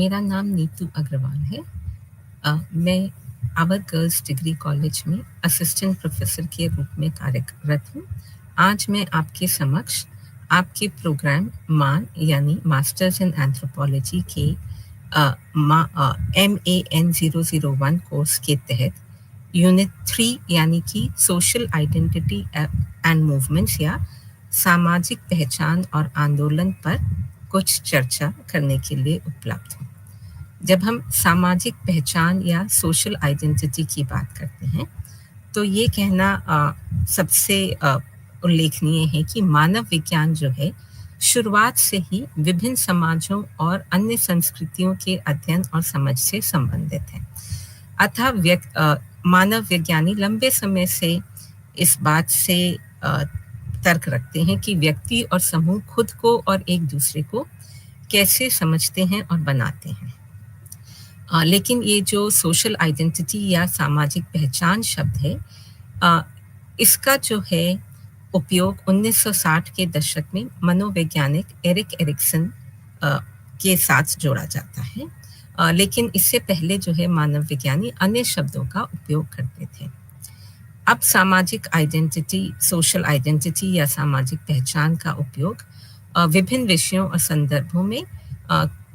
मेरा नाम नीतू अग्रवाल है। मैं आवर गर्ल्स डिग्री कॉलेज में असिस्टेंट प्रोफेसर के रूप में कार्यरत हूँ। आज मैं आपके समक्ष आपके प्रोग्राम मान यानी मास्टर्स इन एंथ्रोपोलॉजी के MAN 001 कोर्स के तहत यूनिट 3 यानी कि सोशल आइडेंटिटी एंड मूवमेंट्स या सामाजिक पहचान और आंदोलन पर कुछ चर्चा करने के लिए उपलब्ध हूँ। जब हम सामाजिक पहचान या सोशल आइडेंटिटी की बात करते हैं तो ये कहना सबसे उल्लेखनीय है कि मानव विज्ञान जो है शुरुआत से ही विभिन्न समाजों और अन्य संस्कृतियों के अध्ययन और समझ से संबंधित है। अतः मानव विज्ञानी लंबे समय से इस बात से तर्क रखते हैं कि व्यक्ति और समूह खुद को और एक दूसरे को कैसे समझते हैं और बनाते हैं। लेकिन ये जो सोशल आइडेंटिटी या सामाजिक पहचान शब्द है, इसका जो है उपयोग 1960 के दशक में मनोवैज्ञानिक एरिक एरिक्सन के साथ जोड़ा जाता है। लेकिन इससे पहले जो है मानव विज्ञानी अन्य शब्दों का उपयोग करते थे। अब सामाजिक आइडेंटिटी, सोशल आइडेंटिटी या सामाजिक पहचान का उपयोग विभिन्न विषयों और संदर्भों में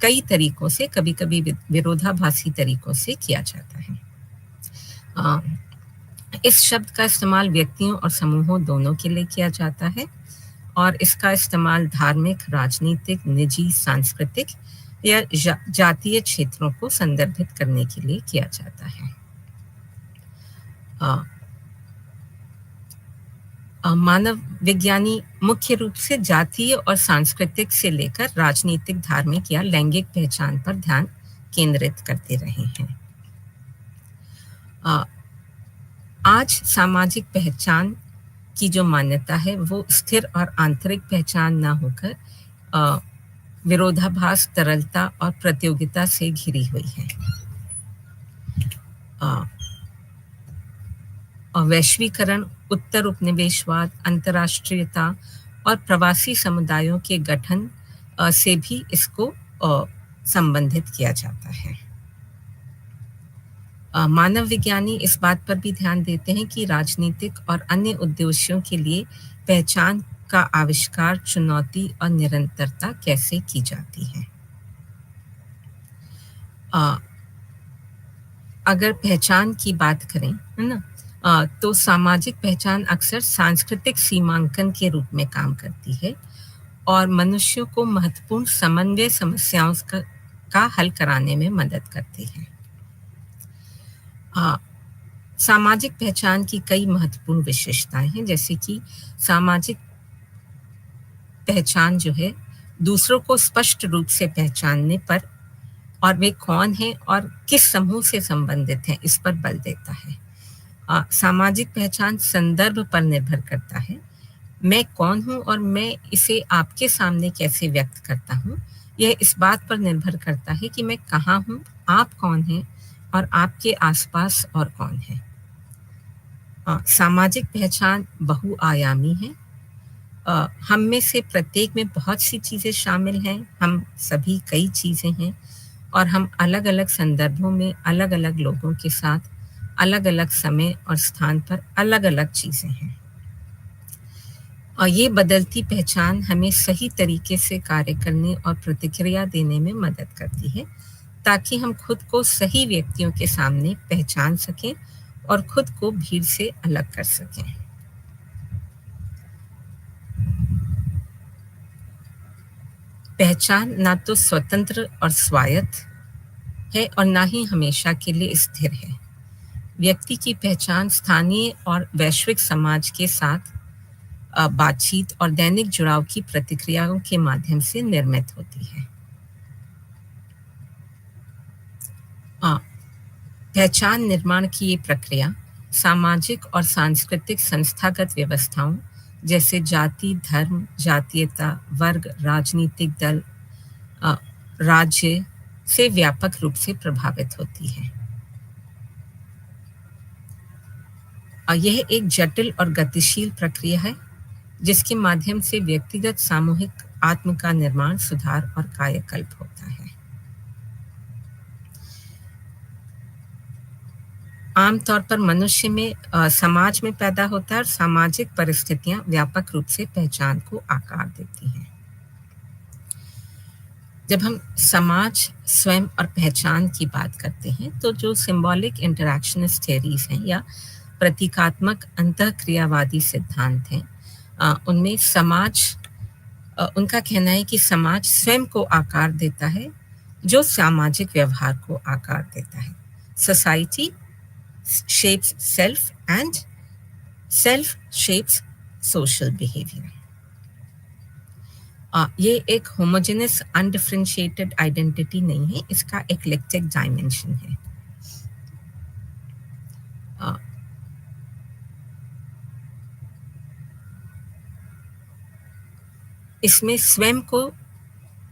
कई तरीकों से, कभी-कभी विरोधाभासी तरीकों से किया जाता है। इस शब्द का इस्तेमाल व्यक्तियों और समूहों दोनों के लिए किया जाता है और इसका इस्तेमाल धार्मिक, राजनीतिक, निजी, सांस्कृतिक या जातीय क्षेत्रों को संदर्भित करने के लिए किया जाता है। मानव विज्ञानी मुख्य रूप से जातीय और सांस्कृतिक से लेकर राजनीतिक, धार्मिक या लैंगिक पहचान पर ध्यान केंद्रित करते रहे हैं। आज सामाजिक पहचान की जो मान्यता है वो स्थिर और आंतरिक पहचान ना होकर विरोधाभास, तरलता और प्रतियोगिता से घिरी हुई है। वैश्वीकरण, उत्तर उपनिवेशवाद, अंतर्राष्ट्रीयता और प्रवासी समुदायों के गठन से भी इसको संबंधित किया जाता है। मानव विज्ञानी इस बात पर भी ध्यान देते हैं कि राजनीतिक और अन्य उद्देश्यों के लिए पहचान का आविष्कार, चुनौती और निरंतरता कैसे की जाती है। अगर पहचान की बात करें, है ना, तो सामाजिक पहचान अक्सर सांस्कृतिक सीमांकन के रूप में काम करती है और मनुष्यों को महत्वपूर्ण समन्वय समस्याओं का हल कराने में मदद करती है। सामाजिक पहचान की कई महत्वपूर्ण विशेषताएं हैं, जैसे कि सामाजिक पहचान जो है दूसरों को स्पष्ट रूप से पहचानने पर और वे कौन हैं और किस समूह से संबंधित हैं इस पर बल देता है। सामाजिक पहचान संदर्भ पर निर्भर करता है। मैं कौन हूँ और मैं इसे आपके सामने कैसे व्यक्त करता हूँ, यह इस बात पर निर्भर करता है कि मैं कहाँ हूँ, आप कौन हैं और आपके आसपास और कौन है। सामाजिक पहचान बहुआयामी है। हम में से प्रत्येक में बहुत सी चीज़ें शामिल हैं। हम सभी कई चीज़ें हैं और हम अलग अलग संदर्भों में अलग अलग लोगों के साथ अलग अलग समय और स्थान पर अलग अलग चीज़ें हैं। और ये बदलती पहचान हमें सही तरीके से कार्य करने और प्रतिक्रिया देने में मदद करती है, ताकि हम खुद को सही व्यक्तियों के सामने पहचान सकें और खुद को भीड़ से अलग कर सकें। पहचान ना तो स्वतंत्र और स्वायत्त है और ना ही हमेशा के लिए स्थिर है। व्यक्ति की पहचान स्थानीय और वैश्विक समाज के साथ बातचीत और दैनिक जुड़ाव की प्रतिक्रियाओं के माध्यम से निर्मित होती है। पहचान निर्माण की ये प्रक्रिया सामाजिक और सांस्कृतिक संस्थागत व्यवस्थाओं जैसे जाति, धर्म, जातीयता, वर्ग, राजनीतिक दल, राज्य से व्यापक रूप से प्रभावित होती है। यह एक जटिल और गतिशील प्रक्रिया है जिसके माध्यम से व्यक्तिगत, सामूहिक आत्म का निर्माण, सुधार और कायाकल्प होता है। आमतौर पर मनुष्य में समाज में पैदा होता है और सामाजिक परिस्थितियाँ व्यापक रूप से पहचान को आकार देती हैं। जब हम समाज, स्वयं और पहचान की बात करते हैं, तो जो सिंबॉलिक इंटरैक्शनिस्ट थ्योरीज़ हैं या प्रतीकात्मक अंतःक्रियावादी सिद्धांत हैं, उनमें उनका कहना है कि समाज स्वयं को आकार देता है, जो सामाजिक व्यवहार को आकार देता है। Society shapes self and self shapes social behavior. ये एक होमोजेनस अनडिफरेंशिएटेड आइडेंटिटी नहीं है, इसका एक्लेक्टिक डायमेंशन है। अ, इसमें स्वयं को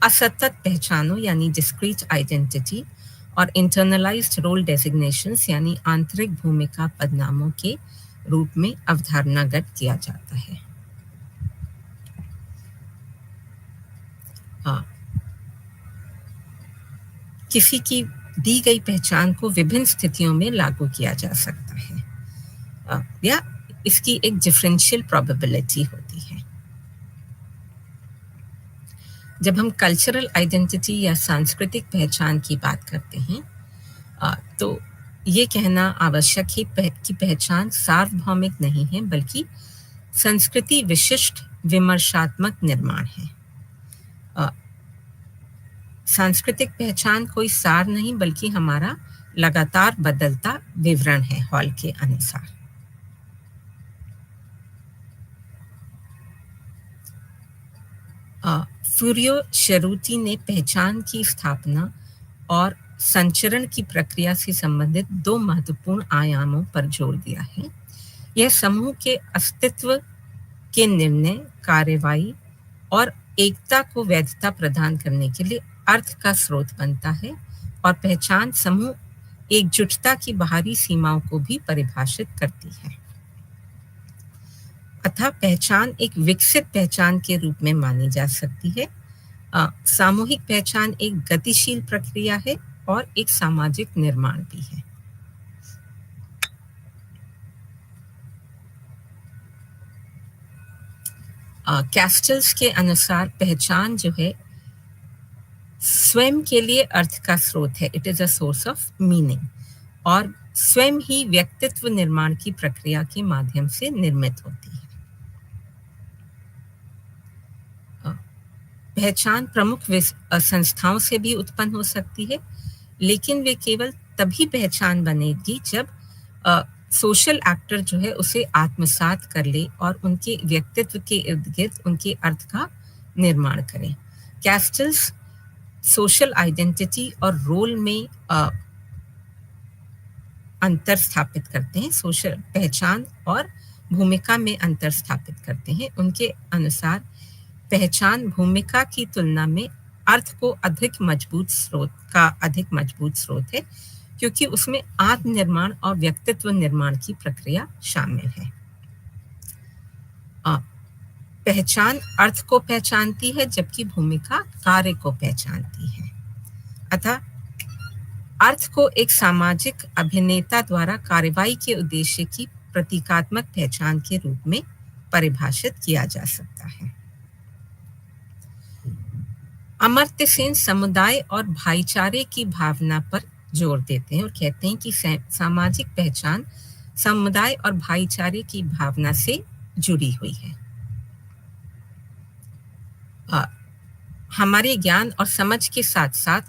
असतत पहचानो यानी डिस्क्रीट आइडेंटिटी और इंटरनलाइज्ड रोल डेजिग्नेशंस यानी आंतरिक भूमिका पदनामों के रूप में अवधारणागत किया जाता है। किसी की दी गई पहचान को विभिन्न स्थितियों में लागू किया जा सकता है, या इसकी एक डिफरेंशियल प्रोबेबिलिटी होती है। जब हम कल्चरल आइडेंटिटी या सांस्कृतिक पहचान की बात करते हैं, तो ये कहना आवश्यक है कि पहचान सार्वभौमिक नहीं है, बल्कि संस्कृति विशिष्ट विमर्शात्मक निर्माण है। सांस्कृतिक पहचान कोई सार नहीं, बल्कि हमारा लगातार बदलता विवरण है हॉल के अनुसार। फूरियो शेरूटी ने पहचान की स्थापना और संचरण की प्रक्रिया से संबंधित दो महत्वपूर्ण आयामों पर जोर दिया है। यह समूह के अस्तित्व के निर्णय, कार्रवाई और एकता को वैधता प्रदान करने के लिए अर्थ का स्रोत बनता है, और पहचान समूह एकजुटता की बाहरी सीमाओं को भी परिभाषित करती है। अतः पहचान एक विकसित पहचान के रूप में मानी जा सकती है। सामूहिक पहचान एक गतिशील प्रक्रिया है और एक सामाजिक निर्माण भी है। कैस्टल्स के अनुसार पहचान जो है स्वयं के लिए अर्थ का स्रोत है, it is a source of meaning, और स्वयं ही व्यक्तित्व निर्माण की प्रक्रिया के माध्यम से निर्मित होती है। पहचान प्रमुख संस्थाओं से भी उत्पन्न हो सकती है, लेकिन वे केवल तभी पहचान बनेगी जब सोशल एक्टर जो है उसे आत्मसात कर ले और उनके व्यक्तित्व के इर्द गिर्द उनके अर्थ का निर्माण करें। कैस्टल्स सोशल आइडेंटिटी और रोल में अंतर स्थापित करते हैं, सोशल पहचान और भूमिका में अंतर स्थापित करते हैं। उनके अनुसार पहचान भूमिका की तुलना में अर्थ को अधिक मजबूत स्रोत है, क्योंकि उसमें आत्मनिर्माण और व्यक्तित्व निर्माण की प्रक्रिया शामिल है। पहचान अर्थ को पहचानती है, जबकि भूमिका कार्य को पहचानती है। अतः अर्थ को एक सामाजिक अभिनेता द्वारा कार्रवाई के उद्देश्य की प्रतीकात्मक पहचान के रूप में परिभाषित किया जा सकता है। अमर्त्य सेन समुदाय और भाईचारे की भावना पर जोर देते हैं और कहते हैं कि सामाजिक पहचान समुदाय और भाईचारे की भावना से जुड़ी हुई है। हमारे ज्ञान और समझ के साथ साथ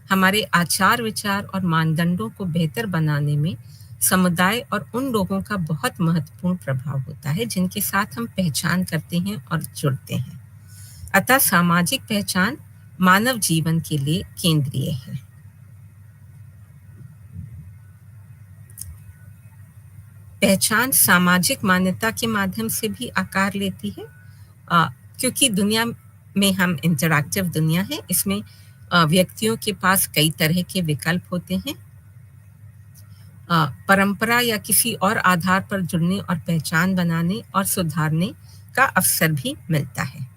हमारे आचार विचार और मानदंडों को बेहतर बनाने में समुदाय और उन लोगों का बहुत महत्वपूर्ण प्रभाव होता है जिनके साथ हम पहचान करते हैं और जुड़ते हैं। अतः सामाजिक पहचान मानव जीवन के लिए केंद्रीय है। पहचान सामाजिक मान्यता के माध्यम से भी आकार लेती है, क्योंकि दुनिया में हम इंटरैक्टिव दुनिया है, इसमें व्यक्तियों के पास कई तरह के विकल्प होते हैं। परंपरा या किसी और आधार पर जुड़ने और पहचान बनाने और सुधारने का अवसर भी मिलता है।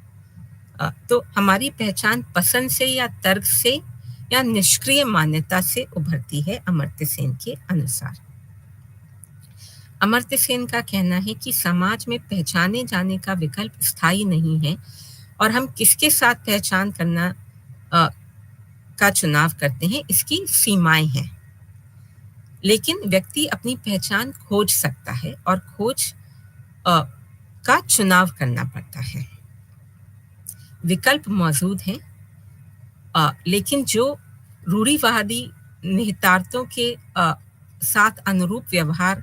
तो हमारी पहचान पसंद से या तर्क से या निष्क्रिय मान्यता से उभरती है, अमर्त्य सेन के अनुसार। अमर्त्य सेन का कहना है कि समाज में पहचाने जाने का विकल्प स्थायी नहीं है और हम किसके साथ पहचान करना अ, का चुनाव करते हैं, इसकी सीमाएं हैं। लेकिन व्यक्ति अपनी पहचान खोज सकता है और खोज अ, का चुनाव करना पड़ता है। विकल्प मौजूद हैं, लेकिन जो रूढ़िवादी निहितार्थों के साथ अनुरूप व्यवहार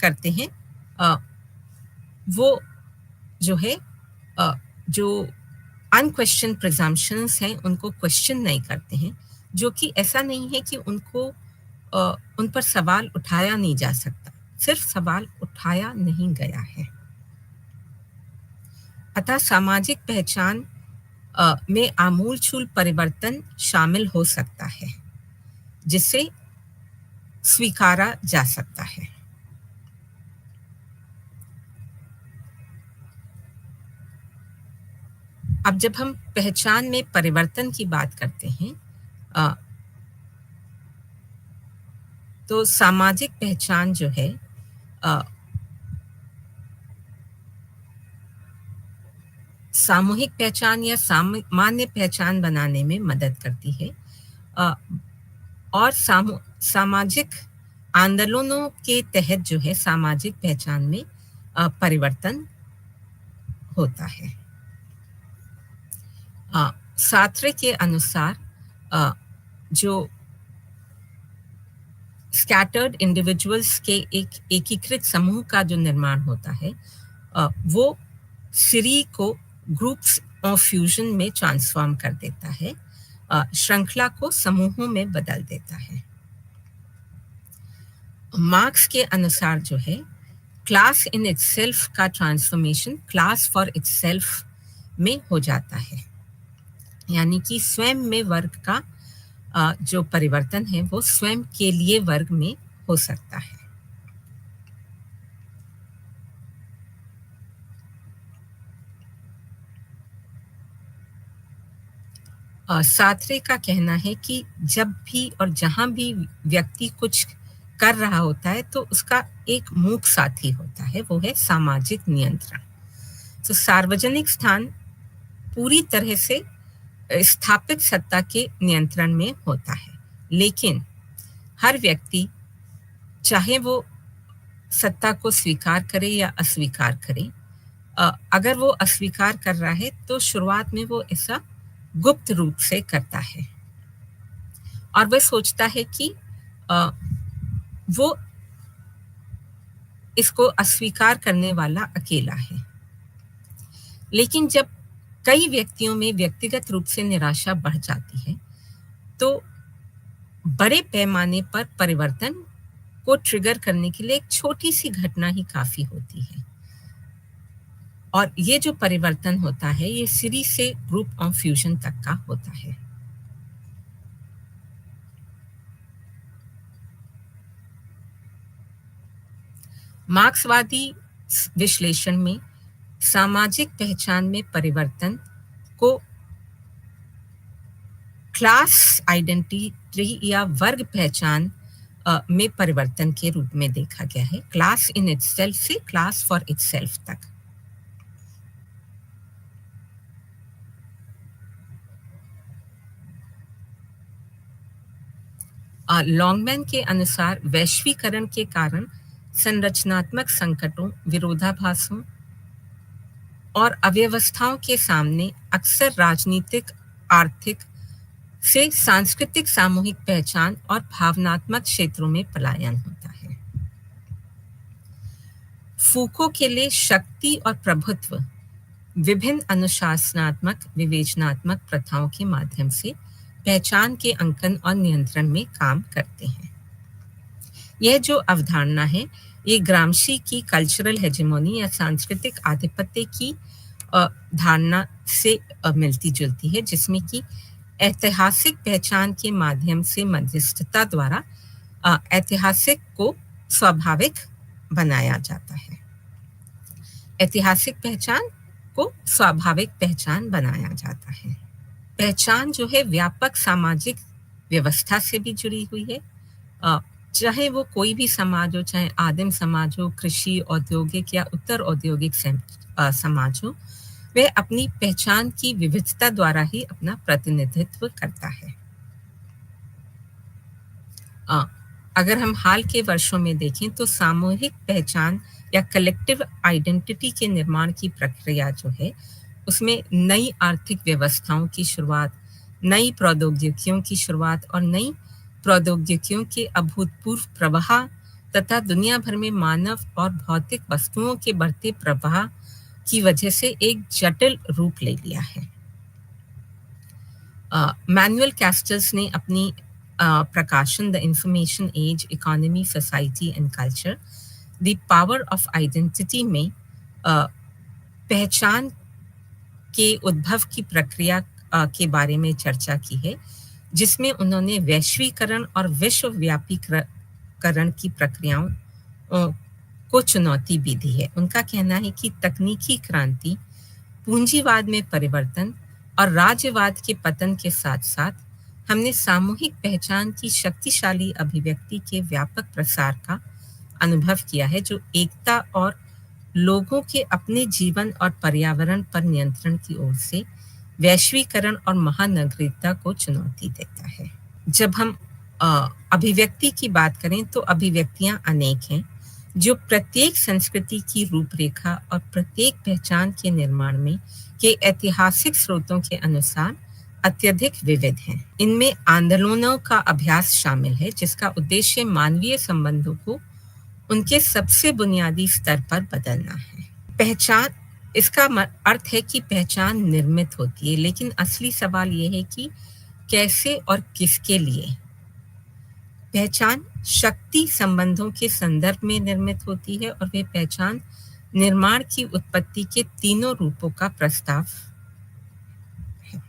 करते हैं, अ, वो जो है जो अनक्वेश्चन प्रिजम्पशंस हैं उनको क्वेश्चन नहीं करते हैं, जो कि ऐसा नहीं है कि उन पर सवाल उठाया नहीं जा सकता, सिर्फ सवाल उठाया नहीं गया है। अतः सामाजिक पहचान में आमूलचूल परिवर्तन शामिल हो सकता है, जिसे स्वीकारा जा सकता है। अब जब हम पहचान में परिवर्तन की बात करते हैं, अ, तो सामाजिक पहचान जो है अ, सामूहिक पहचान या सामान्य पहचान बनाने में मदद करती है, अ, और सामाजिक आंदोलनों के तहत जो है सामाजिक पहचान में परिवर्तन होता है। सात्रे के अनुसार अ, जो स्कैटर्ड इंडिविजुअल्स के एक एकीकृत समूह का जो निर्माण होता है, वो सिरी को ग्रुप्स ऑफ फ्यूजन में ट्रांसफॉर्म कर देता है, श्रृंखला को समूहों में बदल देता है। मार्क्स के अनुसार जो है क्लास इन इटसेल्फ का ट्रांसफॉर्मेशन क्लास फॉर इटसेल्फ में हो जाता है, यानी कि स्वयं में वर्ग का जो परिवर्तन है वो स्वयं के लिए वर्ग में हो सकता है। सात्रे का कहना है कि जब भी और जहां भी व्यक्ति कुछ कर रहा होता है तो उसका एक मूक साथी होता है, वो है सामाजिक नियंत्रण। तो सार्वजनिक स्थान पूरी तरह से स्थापित सत्ता के नियंत्रण में होता है, लेकिन हर व्यक्ति चाहे वो सत्ता को स्वीकार करे या अस्वीकार करे, अगर वो अस्वीकार कर रहा है तो शुरुआत में वो ऐसा गुप्त रूप से करता है और वह सोचता है कि अ, वो इसको अस्वीकार करने वाला अकेला है। लेकिन जब कई व्यक्तियों में व्यक्तिगत रूप से निराशा बढ़ जाती है, तो बड़े पैमाने पर परिवर्तन को ट्रिगर करने के लिए एक छोटी सी घटना ही काफी होती है। और ये जो परिवर्तन होता है ये सीरीज से ग्रुप ऑफ फ्यूजन तक का होता है। मार्क्सवादी विश्लेषण में सामाजिक पहचान में परिवर्तन को क्लास आइडेंटिटी या वर्ग पहचान में परिवर्तन के रूप में देखा गया है, क्लास इन इटसेल्फ से क्लास फॉर इटसेल्फ तक। लॉन्गमैन के अनुसार वैश्वीकरण के कारण संरचनात्मक संकटों, विरोधाभासों और अव्यवस्थाओं के सामने अक्सर राजनीतिक, आर्थिक से सांस्कृतिक सामूहिक पहचान और भावनात्मक क्षेत्रों में पलायन होता है। फूको के लिए शक्ति और प्रभुत्व विभिन्न अनुशासनात्मक, विवेचनात्मक प्रथाओं के माध्यम से पहचान के अंकन और नियंत्रण में काम करते हैं। यह जो अवधारणा है, ये ग्रामशी की कल्चरल हेजेमोनी या सांस्कृतिक आधिपत्य की धारणा से मिलती जुलती है, जिसमें कि ऐतिहासिक पहचान के माध्यम से मध्यस्थता द्वारा ऐतिहासिक को स्वाभाविक बनाया जाता है। ऐतिहासिक पहचान को स्वाभाविक पहचान बनाया जाता है। पहचान जो है व्यापक सामाजिक व्यवस्था से भी जुड़ी हुई है, चाहे वो कोई भी समाज हो, चाहे आदिम समाज हो, कृषि, औद्योगिक या उत्तर औद्योगिक समाज हो, वह अपनी पहचान की विविधता द्वारा ही अपना प्रतिनिधित्व करता है। अ, अगर हम हाल के वर्षों में देखें तो सामूहिक पहचान या कलेक्टिव आइडेंटिटी के निर्माण की प्रक्रिया जो है, उसमें नई आर्थिक व्यवस्थाओं की शुरुआत, नई प्रौद्योगिकियों की शुरुआत और नई प्रौद्योगिकियों के अभूतपूर्व प्रवाह तथा दुनिया भर में मानव और भौतिक वस्तुओं के बढ़ते प्रवाह की वजह से एक जटिल रूप ले लिया है। मैनुअल कैस्टल्स ने अपनी प्रकाशन the information age economy society and culture the power of identity में पहचान के उद्भव की प्रक्रिया के बारे में चर्चा की है, जिसमें उन्होंने वैश्वीकरण और विश्वव्यापीकरण की प्रक्रियाओं को चुनौती भी दी है। उनका कहना है कि तकनीकी क्रांति, पूंजीवाद में परिवर्तन और राज्यवाद के पतन के साथ-साथ हमने सामूहिक पहचान की शक्तिशाली अभिव्यक्ति के व्यापक प्रसार का अनुभव किया है, जो एकता और लोगों के अपने जीवन और पर्यावरण पर नियंत्रण की ओर से वैश्वीकरण और महानगरीयता को चुनौती देता है। जब हम अभिव्यक्ति की बात करें तो अभिव्यक्तियां अनेक हैं, जो प्रत्येक संस्कृति की रूपरेखा और प्रत्येक पहचान के निर्माण में के ऐतिहासिक स्रोतों के अनुसार अत्यधिक विविध हैं। इनमें आंदोलनों का अभ्यास शामिल है, जिसका उद्देश्य मानवीय संबंधों को उनके सबसे बुनियादी स्तर पर बदलना है। पहचान, इसका अर्थ है कि पहचान निर्मित होती है, लेकिन असली सवाल यह है कि कैसे और किसके लिए। पहचान शक्ति संबंधों के संदर्भ में निर्मित होती है और वे पहचान निर्माण की उत्पत्ति के तीनों रूपों का प्रस्ताव है।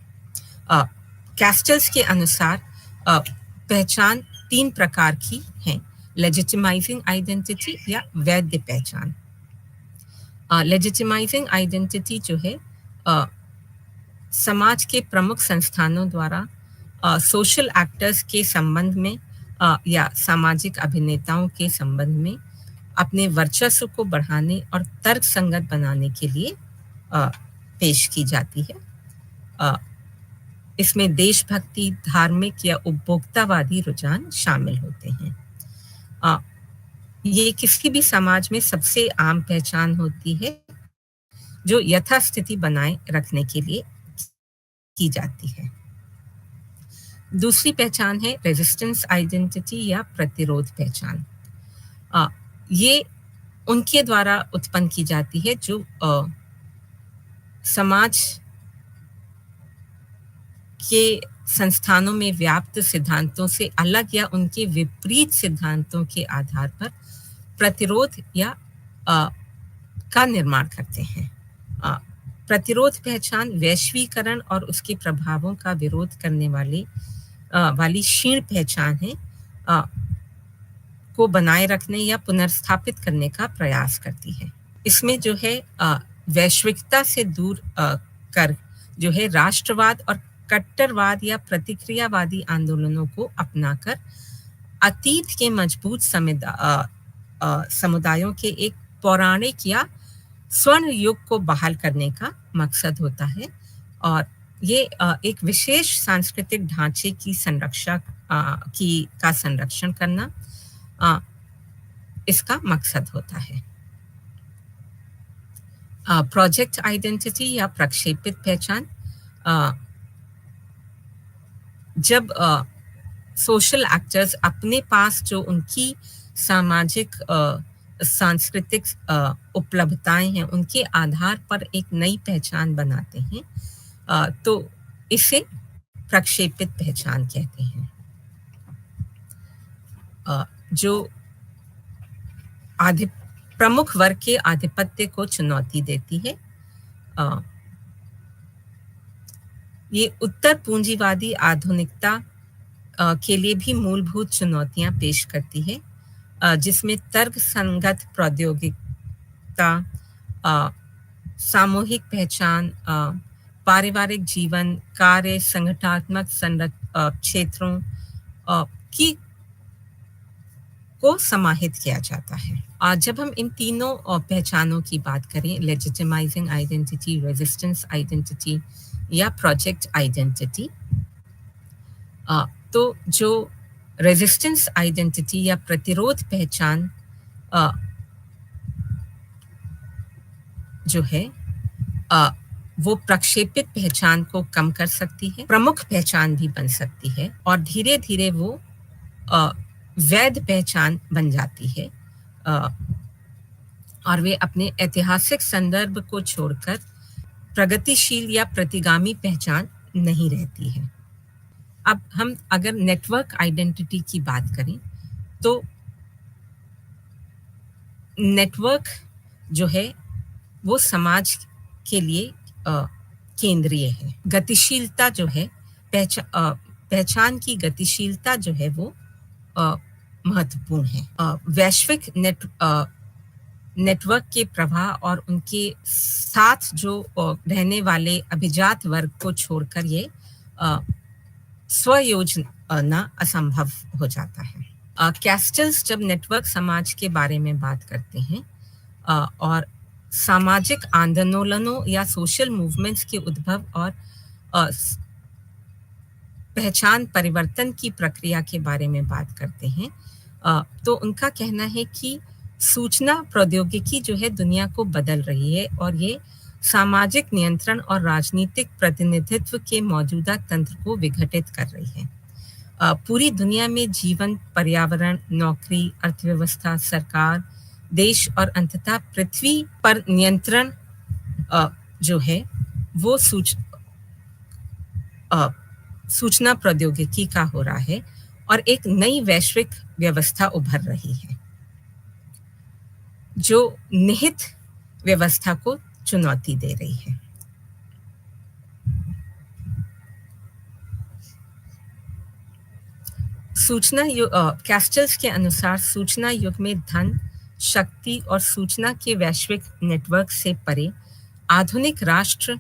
कैस्टल्स के अनुसार पहचान 3 प्रकार की है: लेजिटिमाइजिंग आइडेंटिटी या वैध पहचान। लेजिटिमाइजिंग आइडेंटिटी जो है समाज के प्रमुख संस्थानों द्वारा सोशल एक्टर्स के संबंध में या सामाजिक अभिनेताओं के संबंध में अपने वर्चस्व को बढ़ाने और तर्कसंगत बनाने के लिए पेश की जाती है। इसमें देशभक्ति, धार्मिक या उपभोक्तावादी रुझान शामिल होते हैं। ये किसी भी समाज में सबसे आम पहचान होती है, जो यथास्थिति बनाए रखने के लिए की जाती है। दूसरी पहचान है रेजिस्टेंस आइडेंटिटी या प्रतिरोध पहचान। ये उनके द्वारा उत्पन्न की जाती है जो समाज के संस्थानों में व्याप्त सिद्धांतों से अलग या उनके विपरीत सिद्धांतों के आधार पर प्रतिरोध या का निर्माण करते हैं। प्रतिरोध पहचान वैश्वीकरण और उसके प्रभावों का विरोध करने वाली क्षीण पहचान है, को बनाए रखने या पुनर्स्थापित करने का प्रयास करती है। इसमें जो है वैश्विकता से दूर कर जो है राष्ट्रवाद और कट्टरवाद या प्रतिक्रियावादी आंदोलनों को अपनाकर अतीत के मजबूत समुदायों के एक पौराणिक या स्वर्ण युग को बहाल करने का मकसद होता है, और ये एक विशेष सांस्कृतिक ढांचे की संरक्षण करना इसका मकसद होता है। प्रोजेक्ट आइडेंटिटी या प्रक्षेपित पहचान, जब सोशल एक्टर्स अपने पास जो उनकी सामाजिक सांस्कृतिक उपलब्धताएं हैं उनके आधार पर एक नई पहचान बनाते हैं, तो इसे प्रक्षेपित पहचान कहते हैं। जो प्रमुख वर्ग के आधिपत्य को चुनौती देती है। ये उत्तर पूंजीवादी आधुनिकता के लिए भी मूलभूत चुनौतियां पेश करती है, जिसमें तर्क संगत प्रौद्योगिकता, सामूहिक पहचान, पारिवारिक जीवन, कार्य, संगठनात्मक क्षेत्रों की को समाहित किया जाता है। जब हम इन तीनों पहचानों की बात करें, लेजिटिमाइजिंग आइडेंटिटी, रेजिस्टेंस आइडेंटिटी या प्रोजेक्ट आइडेंटिटी, तो जो रेजिस्टेंस आइडेंटिटी या प्रतिरोध पहचान अ, जो है वो प्रक्षेपित पहचान को कम कर सकती है, प्रमुख पहचान भी बन सकती है और धीरे धीरे वो अ, वैध पहचान बन जाती है अ, और वे अपने ऐतिहासिक संदर्भ को छोड़कर प्रगतिशील या प्रतिगामी पहचान नहीं रहती है। अब हम अगर नेटवर्क आइडेंटिटी की बात करें तो नेटवर्क जो है वो समाज के लिए केंद्रीय है। गतिशीलता जो है पहचान की गतिशीलता जो है वो अ, महत्वपूर्ण है। वैश्विक नेटवर्क के प्रवाह और उनके साथ जो रहने वाले अभिजात वर्ग को छोड़कर ये स्वयोजना असंभव हो जाता है। कैस्टल्स जब नेटवर्क समाज के बारे में बात करते हैं और सामाजिक आंदोलनों या सोशल मूवमेंट्स के उद्भव और पहचान परिवर्तन की प्रक्रिया के बारे में बात करते हैं, तो उनका कहना है कि सूचना प्रौद्योगिकी जो है दुनिया को बदल रही है और ये सामाजिक नियंत्रण और राजनीतिक प्रतिनिधित्व के मौजूदा तंत्र को विघटित कर रही है। पूरी दुनिया में जीवन, पर्यावरण, नौकरी, अर्थव्यवस्था, सरकार, देश और अंततः पृथ्वी पर नियंत्रण जो है वो सूचना प्रौद्योगिकी का हो रहा है और एक नई वैश्विक व्यवस्था उभर रही है जो निहित व्यवस्था को चुनौती दे रही है। कैस्टल्स के अनुसार सूचना युग में धन, शक्ति और सूचना के वैश्विक नेटवर्क से परे आधुनिक राष्ट्र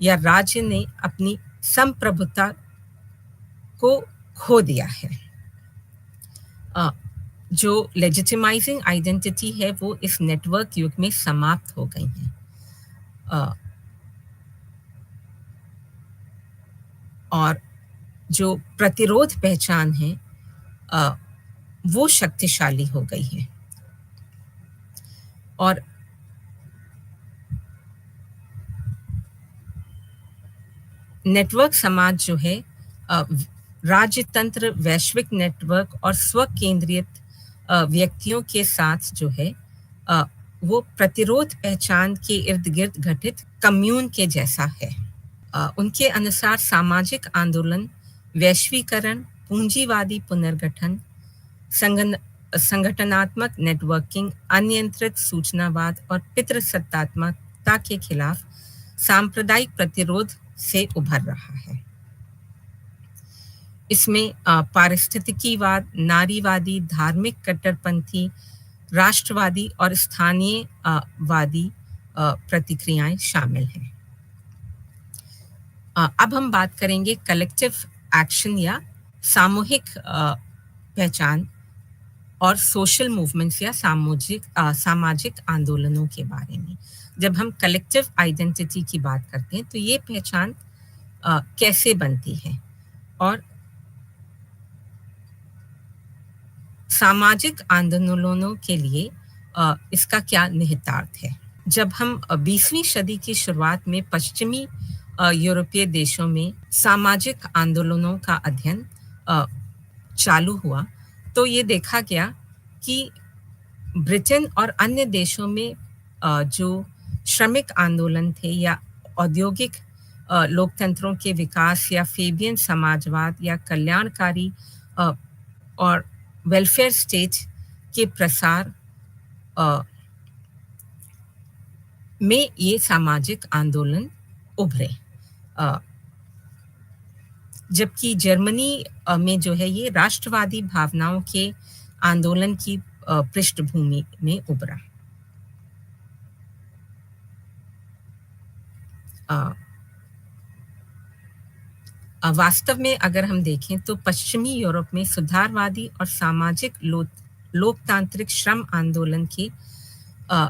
या राज्य ने अपनी संप्रभुता को खो दिया है। जो लेजिटिमाइजिंग आइडेंटिटी है वो इस नेटवर्क युग में समाप्त हो गई है और जो प्रतिरोध पहचान है वो शक्तिशाली हो गई है और नेटवर्क समाज जो है राज्यतंत्र, वैश्विक नेटवर्क और स्व केंद्रित व्यक्तियों के साथ जो है वो प्रतिरोध पहचान के इर्द गिर्द घटित कम्यून के जैसा है। उनके अनुसार सामाजिक आंदोलन, वैश्वीकरण, पूंजीवादी पुनर्गठन, संगठनात्मक नेटवर्किंग, अनियंत्रित सूचनावाद और पितृसत्तात्मकता के खिलाफ सांप्रदायिक प्रतिरोध से उभर रहा है। इसमें पारिस्थितिकीवाद, नारीवादी, धार्मिक कट्टरपंथी, राष्ट्रवादी और स्थानीय वादी प्रतिक्रियाएं शामिल हैं। अब हम बात करेंगे कलेक्टिव एक्शन या सामूहिक पहचान और सोशल मूवमेंट्स या सामाजिक आंदोलनों के बारे में। जब हम कलेक्टिव आइडेंटिटी की बात करते हैं तो ये पहचान कैसे बनती है और सामाजिक आंदोलनों के लिए इसका क्या निहितार्थ है। जब हम 20वीं सदी की शुरुआत में पश्चिमी यूरोपीय देशों में सामाजिक आंदोलनों का अध्ययन चालू हुआ तो ये देखा गया कि ब्रिटेन और अन्य देशों में जो श्रमिक आंदोलन थे या औद्योगिक लोकतंत्रों के विकास या फेबियन समाजवाद या कल्याणकारी और वेलफेयर स्टेट के प्रसार में ये सामाजिक आंदोलन उभरे, जबकि जर्मनी में जो है ये राष्ट्रवादी भावनाओं के आंदोलन की पृष्ठभूमि में उभरा। वास्तव में अगर हम देखें तो पश्चिमी यूरोप में सुधारवादी और सामाजिक लोकतांत्रिक श्रम आंदोलन के अ,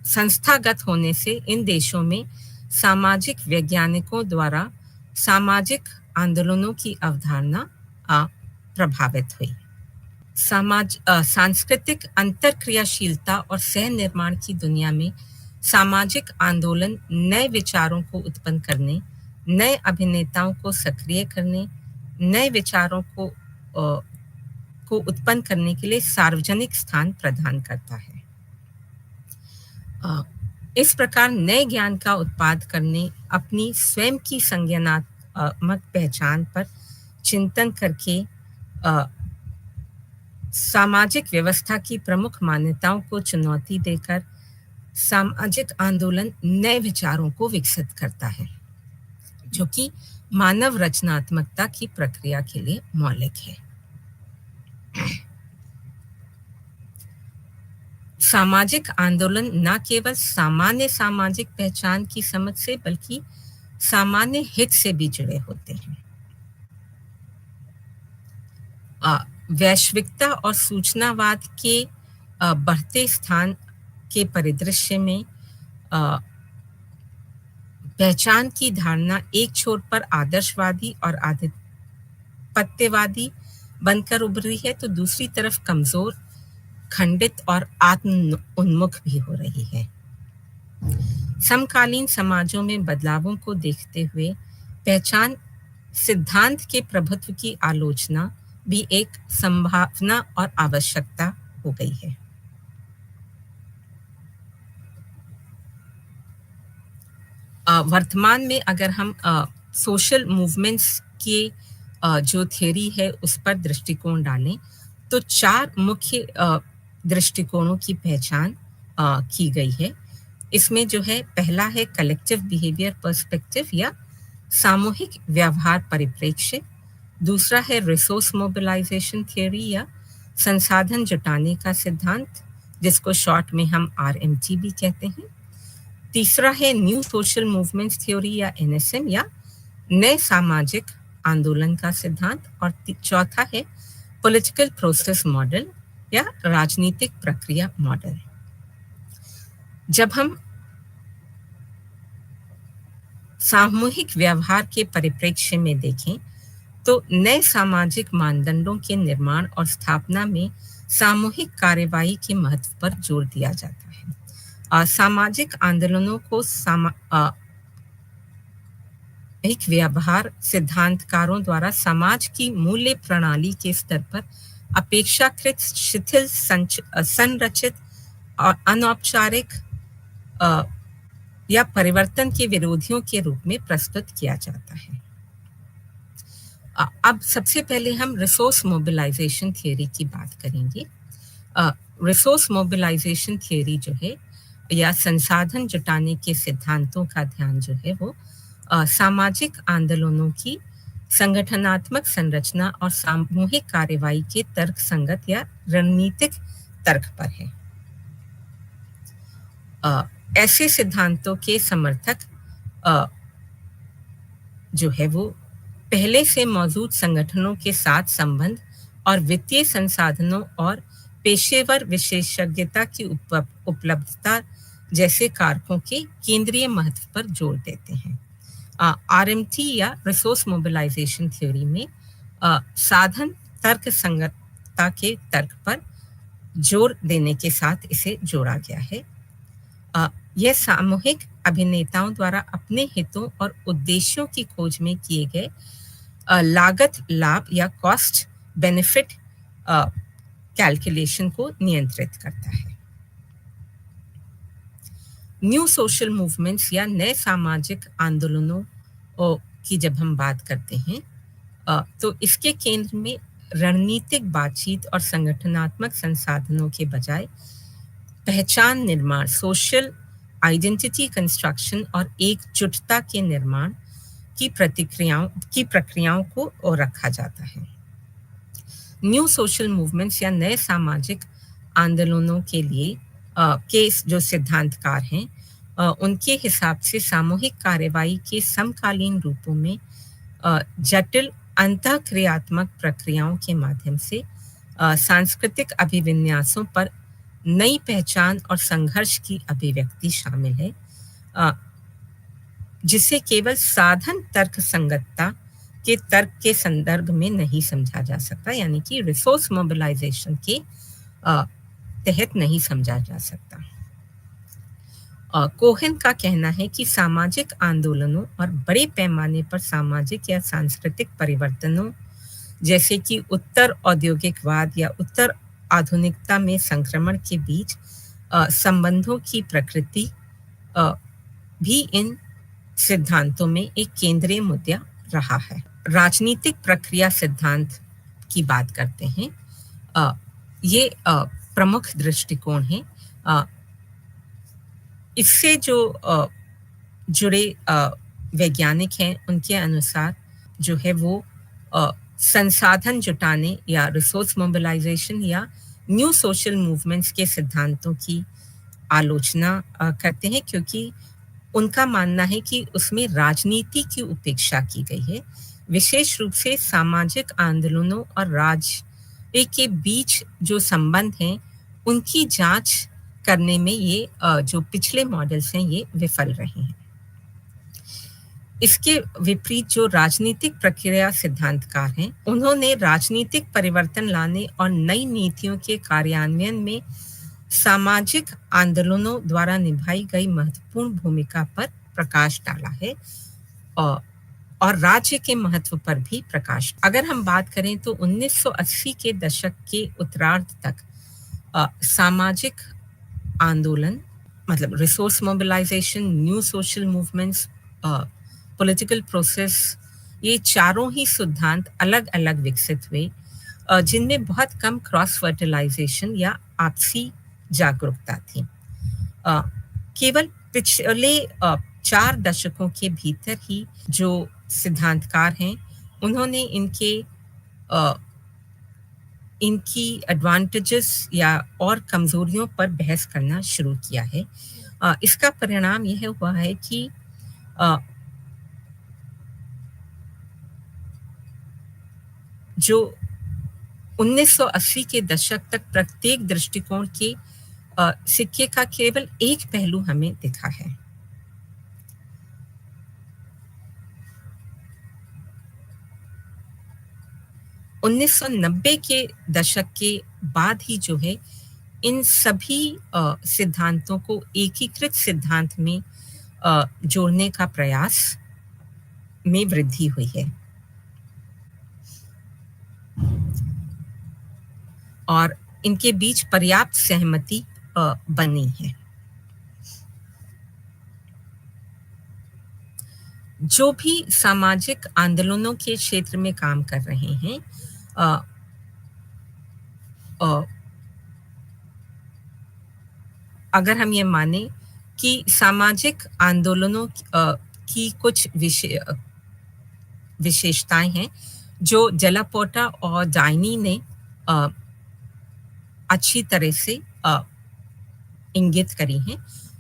संस्थागत होने से इन देशों में सामाजिक वैज्ञानिकों द्वारा सामाजिक आंदोलनों की अवधारणा प्रभावित हुई। सांस्कृतिक अंतरक्रियाशीलता और सह निर्माण की दुनिया में सामाजिक आंदोलन नए विचारों को उत्पन्न करने, नए अभिनेताओं को सक्रिय करने, नए विचारों को उत्पन्न करने के लिए सार्वजनिक स्थान प्रदान करता है। इस प्रकार नए ज्ञान का उत्पाद करने, अपनी स्वयं की संज्ञानात्मक पहचान पर चिंतन करके सामाजिक व्यवस्था की प्रमुख मान्यताओं को चुनौती देकर सामाजिक आंदोलन नए विचारों को विकसित करता है, जो कि मानव रचनात्मकता की प्रक्रिया के लिए मौलिक है। सामाजिक आंदोलन न केवल सामान्य सामाजिक पहचान की समझ से बल्कि सामान्य हित से भी जुड़े होते हैं। वैश्विकता और सूचनावाद के बढ़ते स्थान के परिदृश्य में पहचान की धारणा एक छोर पर आदर्शवादी और आधिपत्यवादी बनकर उभरी है, तो दूसरी तरफ कमजोर, खंडित और आत्म उन्मुख भी हो रही है। समकालीन समाजों में बदलावों को देखते हुए पहचान सिद्धांत के प्रभुत्व की आलोचना भी एक संभावना और आवश्यकता हो गई है। वर्तमान में अगर हम सोशल मूवमेंट्स के जो थ्योरी है उस पर दृष्टिकोण डालें, तो 4 मुख्य दृष्टिकोणों की पहचान की गई है। इसमें जो है, पहला है कलेक्टिव बिहेवियर पर्सपेक्टिव या सामूहिक व्यवहार परिप्रेक्ष्य। दूसरा है रिसोर्स मोबिलाइजेशन थ्योरी या संसाधन जुटाने का सिद्धांत, जिसको शॉर्ट में हम RMT भी कहते हैं। तीसरा है न्यू सोशल मूवमेंट थ्योरी या NSM या नए सामाजिक आंदोलन का सिद्धांत। और चौथा है पॉलिटिकल प्रोसेस मॉडल या राजनीतिक प्रक्रिया मॉडल। जब हम सामूहिक व्यवहार के परिप्रेक्ष्य में देखें, तो नए सामाजिक मानदंडों के निर्माण और स्थापना में सामूहिक कार्यवाही के महत्व पर जोर दिया जाता है। सामाजिक आंदोलनों को एक व्यवहार सिद्धांतकारों द्वारा समाज की मूल्य प्रणाली के स्तर पर अपेक्षाकृत शिथिल, संरचित और अनौपचारिक या परिवर्तन के विरोधियों के रूप में प्रस्तुत किया जाता है। अब सबसे पहले हम रिसोर्स मोबिलाइजेशन थ्योरी की बात करेंगे। रिसोर्स मोबिलाइजेशन थ्योरी जो है या संसाधन जुटाने के सिद्धांतों का ध्यान जो है वो सामाजिक आंदोलनों की संगठनात्मक संरचना और सामूहिक कार्यवाही के तर्क संगत या रणनीतिक तर्क पर है। ऐसे सिद्धांतों के समर्थक जो है वो पहले से मौजूद संगठनों के साथ संबंध और वित्तीय संसाधनों और पेशेवर विशेषज्ञता की उपलब्धता जैसे कारकों के केंद्रीय महत्व पर जोर देते हैं। RMT या रिसोर्स मोबिलाइजेशन थ्योरी में साधन तर्क संगतता के तर्क पर जोर देने के साथ इसे जोड़ा गया है। यह सामूहिक अभिनेताओं द्वारा अपने हितों और उद्देश्यों की खोज में किए गए लागत लाभ या कॉस्ट बेनिफिट कैलकुलेशन को नियंत्रित करता है। न्यू सोशल मूवमेंट्स या नए सामाजिक आंदोलनों की जब हम बात करते हैं, तो इसके केंद्र में रणनीतिक बातचीत और संगठनात्मक संसाधनों के बजाय पहचान निर्माण, सोशल आइडेंटिटी कंस्ट्रक्शन और एकजुटता के निर्माण की प्रक्रियाओं को रखा जाता है। न्यू सोशल मूवमेंट्स या नए सामाजिक आंदोलनों के लिए के जो सिद्धांतकार हैं, उनके हिसाब से सामूहिक कार्यवाही के समकालीन रूपों में जटिल अंतःक्रियात्मक प्रक्रियाओं के माध्यम से सांस्कृतिक अभिविन्यासों पर नई पहचान और संघर्ष की अभिव्यक्ति शामिल है, अ, जिसे केवल साधन तर्क संगतता के तर्क के संदर्भ में नहीं समझा जा सकता, यानी कि रिसोर्स मोबिलाइजेशन के अ, तहत नहीं समझा जा सकता। कोहेन का कहना है कि सामाजिक आंदोलनों और बड़े पैमाने पर सामाजिक या सांस्कृतिक परिवर्तनों जैसे कि उत्तर औद्योगिकवाद या उत्तर आधुनिकता में संक्रमण के बीच संबंधों की प्रकृति अ, भी इन सिद्धांतों में एक केंद्रीय मुद्दा रहा है। राजनीतिक प्रक्रिया सिद्धांत की बात करते हैं। ये प्रमुख दृष्टिकोण है। इससे जो जुड़े वैज्ञानिक हैं उनके अनुसार जो है वो संसाधन जुटाने या रिसोर्स मोबिलाइजेशन या न्यू सोशल मूवमेंट्स के सिद्धांतों की आलोचना करते हैं, क्योंकि उनका मानना है कि उसमें राजनीति की उपेक्षा की गई है। विशेष रूप से सामाजिक आंदोलनों और राज्य के बीच जो संबंध हैं उनकी जांच करने में ये जो पिछले मॉडल्स हैं ये विफल रहे हैं। इसके विपरीत जो राजनीतिक प्रक्रिया सिद्धांतकार हैं, उन्होंने राजनीतिक परिवर्तन लाने और नई नीतियों के कार्यान्वयन में सामाजिक आंदोलनों द्वारा निभाई गई महत्वपूर्ण भूमिका पर प्रकाश डाला है और राज्य के महत्व पर भी प्रकाश। अगर हम बात करें तो 1980 के दशक के उत्तरार्ध तक सामाजिक आंदोलन मतलब resource mobilization, new social movements, political process, ये चारों ही सिद्धांत अलग-अलग विकसित हुए, जिनमें बहुत कम क्रॉस फर्टिलाइजेशन या आपसी जागरूकता थी। केवल पिछले 4 दशकों के भीतर ही जो सिद्धांतकार हैं उन्होंने इनकी एडवांटेजेस या और कमजोरियों पर बहस करना शुरू किया है। इसका परिणाम यह हुआ है कि जो 1980 के दशक तक प्रत्येक दृष्टिकोण के सिक्के का केवल एक पहलू हमें दिखा है। उन्नीस सौ 1990 के दशक के बाद ही जो है इन सभी सिद्धांतों को एकीकृत सिद्धांत में जोड़ने का प्रयास में वृद्धि हुई है और इनके बीच पर्याप्त सहमति बनी है। जो भी सामाजिक आंदोलनों के क्षेत्र में काम कर रहे हैं, अगर हम ये माने कि सामाजिक आंदोलनों की कुछ विशेषताएं हैं जो डेलापोर्टा और डाइनी ने अच्छी तरह से इंगित करी हैं।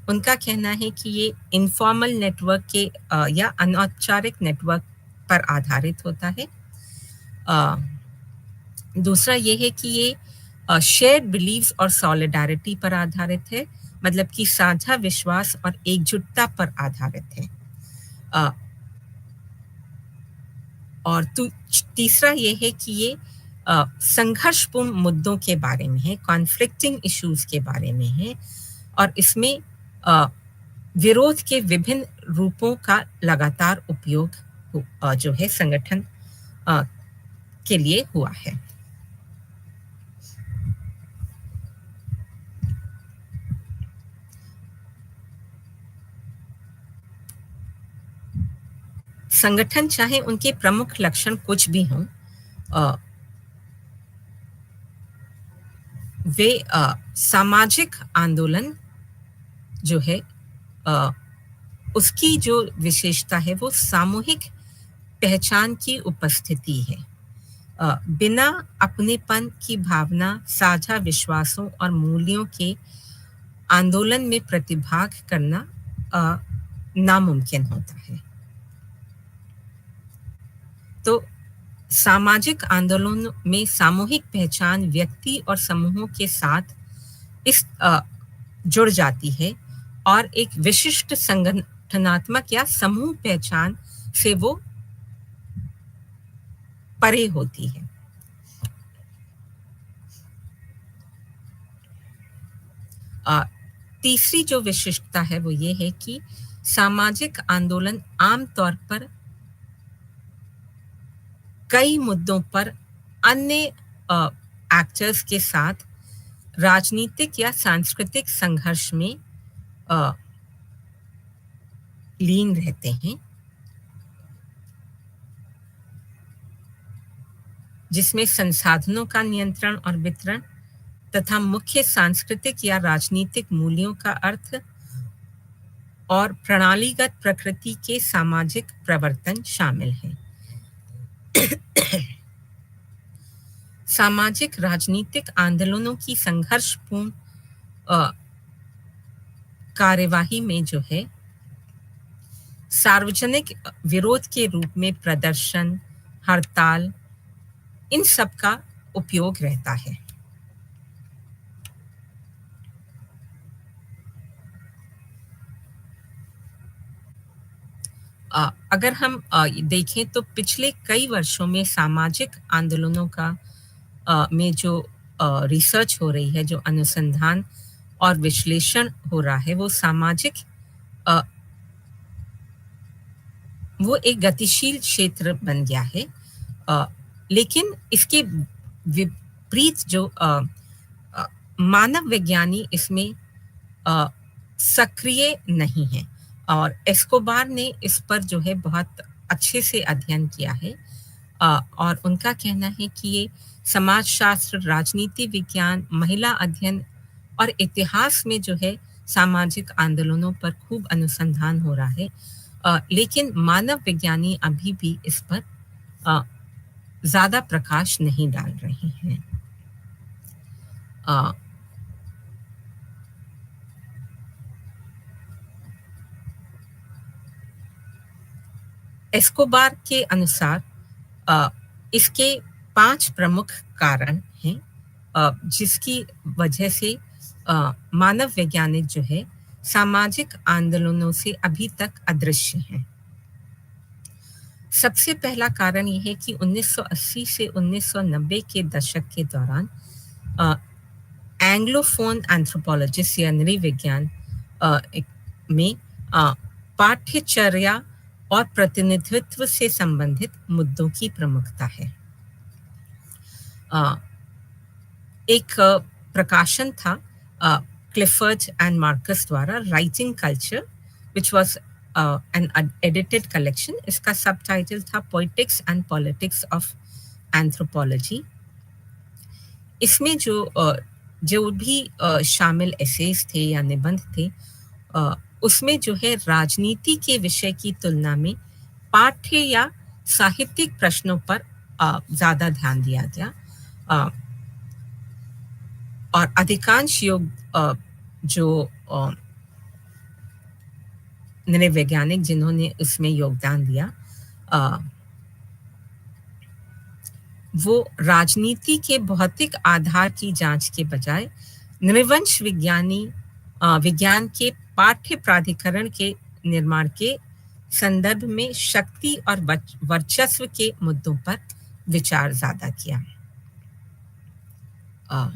उनका कहना है कि ये इनफॉर्मल नेटवर्क के या अनौपचारिक नेटवर्क पर आधारित होता है। दूसरा ये है कि ये शेयर्ड बिलीव्स और सॉलिडारिटी पर आधारित है, मतलब कि साझा विश्वास और एकजुटता पर आधारित है। और तीसरा ये है कि ये संघर्षपूर्ण मुद्दों के बारे में है, कॉन्फ्लिक्टिंग इश्यूज के बारे में है और इसमें विरोध के विभिन्न रूपों का लगातार उपयोग जो है संगठन के लिए हुआ है। संगठन चाहे उनके प्रमुख लक्षण कुछ भी हों, वे सामाजिक आंदोलन जो है उसकी जो विशेषता है वो सामूहिक पहचान की उपस्थिति है। बिना अपनेपन की भावना, साझा विश्वासों और मूल्यों के आंदोलन में प्रतिभाग करना नामुमकिन होता है। तो सामाजिक आंदोलनों में सामूहिक पहचान व्यक्ति और समूहों के साथ इस जुड़ जाती है और एक विशिष्ट संगठनात्मक या समूह पहचान से वो परे होती है। अ, तीसरी जो विशिष्टता है वो ये है कि सामाजिक आंदोलन आम तौर पर कई मुद्दों पर अन्य एक्टर्स के साथ राजनीतिक या सांस्कृतिक संघर्ष में अ, लीन रहते हैं, जिसमें संसाधनों का नियंत्रण और वितरण तथा मुख्य सांस्कृतिक या राजनीतिक मूल्यों का अर्थ और प्रणालीगत प्रकृति के सामाजिक प्रवर्तन शामिल हैं। सामाजिक राजनीतिक आंदोलनों की संघर्षपूर्ण अ, कार्यवाही में जो है सार्वजनिक विरोध के रूप में प्रदर्शन, हड़ताल, इन सब का उपयोग रहता है। अगर हम देखें तो पिछले कई वर्षों में सामाजिक आंदोलनों का में जो रिसर्च हो रही है, जो अनुसंधान और विश्लेषण हो रहा है, वो सामाजिक अ, वो एक गतिशील क्षेत्र बन गया है। अ, लेकिन इसके विपरीत जो अ, मानव विज्ञानी इसमें अ, सक्रिय नहीं हैं और एस्कोबार ने इस पर जो है बहुत अच्छे से अध्ययन किया है। और उनका कहना है कि ये समाजशास्त्र, राजनीति विज्ञान, महिला अध्ययन और इतिहास में जो है सामाजिक आंदोलनों पर खूब अनुसंधान हो रहा है। लेकिन मानव विज्ञानी अभी भी इस पर अ, ज़्यादा प्रकाश नहीं डाल रहे हैं। अ, एस्कोबार के अनुसार अ, इसके 5 प्रमुख कारण हैं जिसकी वजह से मानव वैज्ञानिक जो है सामाजिक आंदोलनों से अभी तक अदृश्य हैं। सबसे पहला कारण ये है कि 1980 से 1990 के दशक के दौरान अ, एंग्लोफोन एंथ्रोपोलॉजिस्ट या नृविज्ञान में अ, पाठ्यचर्या और प्रतिनिधित्व से संबंधित मुद्दों की प्रमुखता है। अ, एक प्रकाशन था क्लिफर्ड एंड मार्कस द्वारा writing culture which was an edited collection. इसका सबटाइटल था politics and politics of anthropology. इसमें जो भी शामिल एसेज थे या निबंध थे उसमें जो है राजनीति के विषय की तुलना में पाठ्य या साहित्यिक प्रश्नों पर ज़्यादा ध्यान दिया गया। अ, और अधिकांश जो नृवैज्ञानिक जिन्होंने उसमें योगदान दिया अ, वो राजनीति के भौतिक आधार की जांच के बजाय नृवंश विज्ञान के पाठ्य प्राधिकरण के निर्माण के संदर्भ में शक्ति और वर्चस्व के मुद्दों पर विचार ज्यादा किया। अ,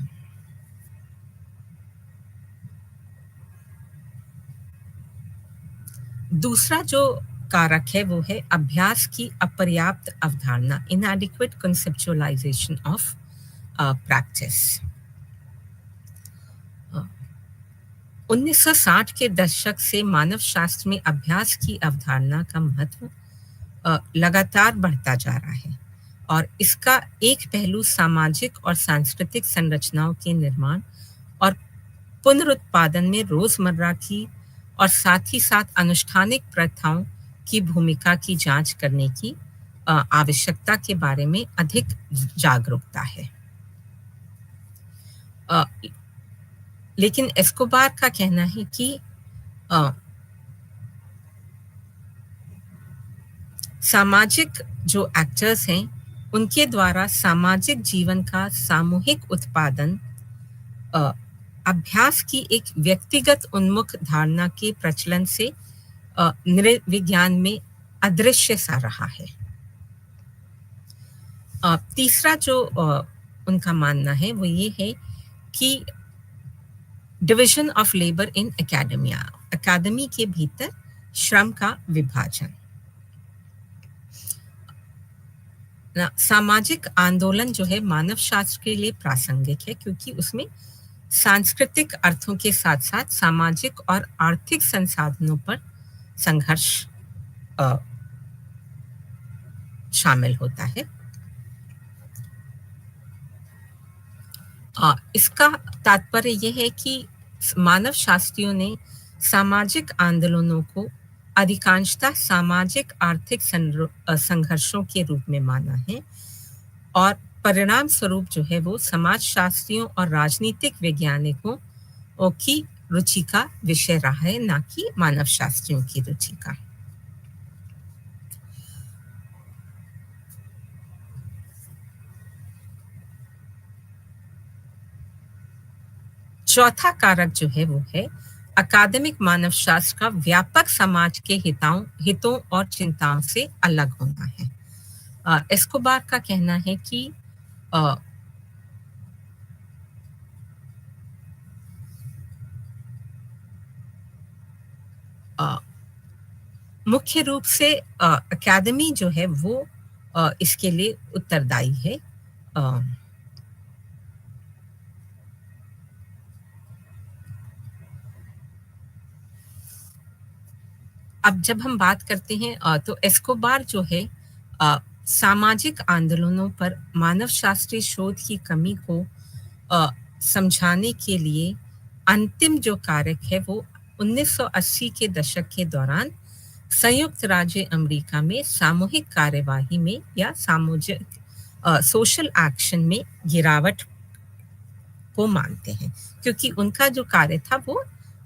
दूसरा जो कारक है वो है अभ्यास की अपर्याप्त अवधारणा, इनएडिक्वेट कंसेप्चुअलाइजेशन ऑफ प्रैक्टिस। 1960 के दशक से मानव शास्त्र में अभ्यास की अवधारणा का महत्व लगातार बढ़ता जा रहा है और इसका एक पहलू सामाजिक और सांस्कृतिक संरचनाओं के निर्माण और पुनरुत्पादन में रोजमर्रा की और साथ ही साथ अनुष्ठानिक प्रथाओं की भूमिका की जांच करने की आवश्यकता के बारे में अधिक जागरूकता है। अ, लेकिन एस्कोबार का कहना है कि अ, सामाजिक जो एक्टर्स हैं उनके द्वारा सामाजिक जीवन का सामूहिक उत्पादन अ, अभ्यास की एक व्यक्तिगत उन्मुख धारणा के प्रचलन से नृविज्ञान में अदृश्य सा रहा है। तीसरा जो उनका मानना है वो ये है कि division of labour in academia, अकादमी के भीतर श्रम का विभाजन। सामाजिक आंदोलन जो है मानव शास्त्र के लिए प्रासंगिक है क्योंकि उसमें सांस्कृतिक अर्थों के साथ साथ सामाजिक और आर्थिक संसाधनों पर संघर्ष शामिल होता है। इसका तात्पर्य यह है कि मानव शास्त्रियों ने सामाजिक आंदोलनों को अधिकांशतः सामाजिक आर्थिक संघर्षों के रूप में माना है और परिणाम स्वरूप जो है वो समाजशास्त्रियों और राजनीतिक वैज्ञानिकों की रुचि का विषय रहा है, ना कि मानव शास्त्रियों की रुचि का। चौथा कारक जो है वो है अकादमिक मानव शास्त्र का व्यापक समाज के हितों और चिंताओं से अलग होना है। एस्कोबार का कहना है कि मुख्य रूप से अकादमी जो है वो इसके लिए उत्तरदायी है। अब जब हम बात करते हैं तो एस्कोबार जो है सामाजिक आंदोलनों पर मानव शास्त्रीय शोध की कमी को समझाने के लिए अंतिम जो कारक है वो 1980 के दशक के दौरान संयुक्त राज्य अमेरिका में सामूहिक कार्यवाही में या सामूहिक सोशल एक्शन में गिरावट को मानते हैं, क्योंकि उनका जो कार्य था वो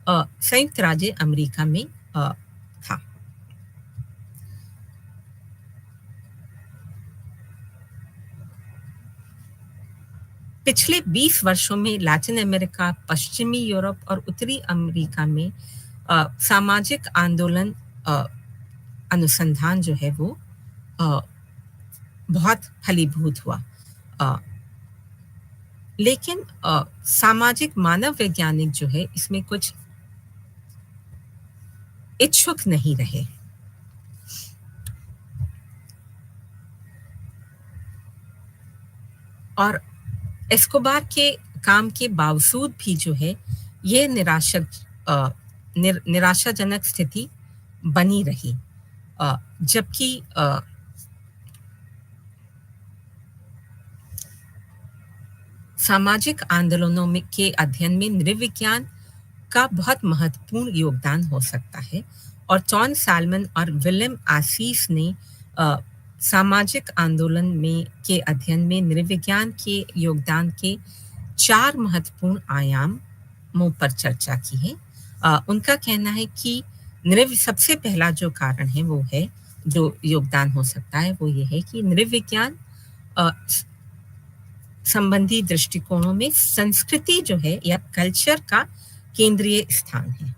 संयुक्त राज्य अमेरिका में था। पिछले 20 वर्षों में लैटिन अमेरिका, पश्चिमी यूरोप और उत्तरी अमेरिका में सामाजिक आंदोलन अनुसंधान जो है वो बहुत फलीभूत हुआ, लेकिन सामाजिक मानव वैज्ञानिक जो है इसमें कुछ इच्छुक नहीं रहे। और एस्कोबार के काम के बावजूद भी जो है ये निराशाजनक स्थिति बनी रही, जबकि सामाजिक आंदोलनों में के अध्ययन में नृविज्ञान का बहुत महत्वपूर्ण योगदान हो सकता है। और जॉन सैलमन और विलियम आसीस ने सामाजिक आंदोलन में के अध्ययन में नृविज्ञान के योगदान के 4 महत्वपूर्ण आयामों पर चर्चा की है। उनका कहना है कि सबसे पहला जो कारण है वो है, जो योगदान हो सकता है वो ये है कि नृविज्ञान संबंधी दृष्टिकोणों में संस्कृति जो है या कल्चर का केंद्रीय स्थान है।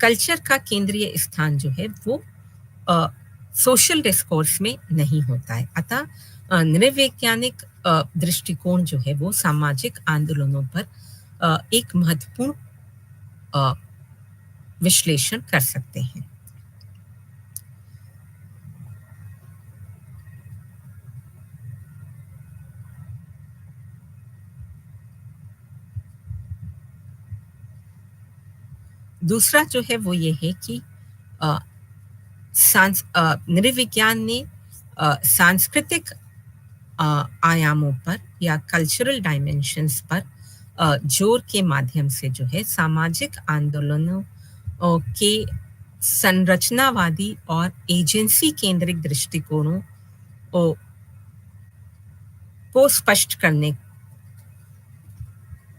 कल्चर का केंद्रीय स्थान जो है वो सोशल डिस्कोर्स में नहीं होता है। अतः नृवैज्ञानिक दृष्टिकोण जो है वो सामाजिक आंदोलनों पर एक महत्वपूर्ण विश्लेषण कर सकते हैं। दूसरा जो है वो ये है कि नृविज्ञान ने सांस्कृतिक आयामों पर या कल्चरल डायमेंशंस पर जोर के माध्यम से जो है सामाजिक आंदोलनों के संरचनावादी और एजेंसी केंद्रित दृष्टिकोणों को स्पष्ट करने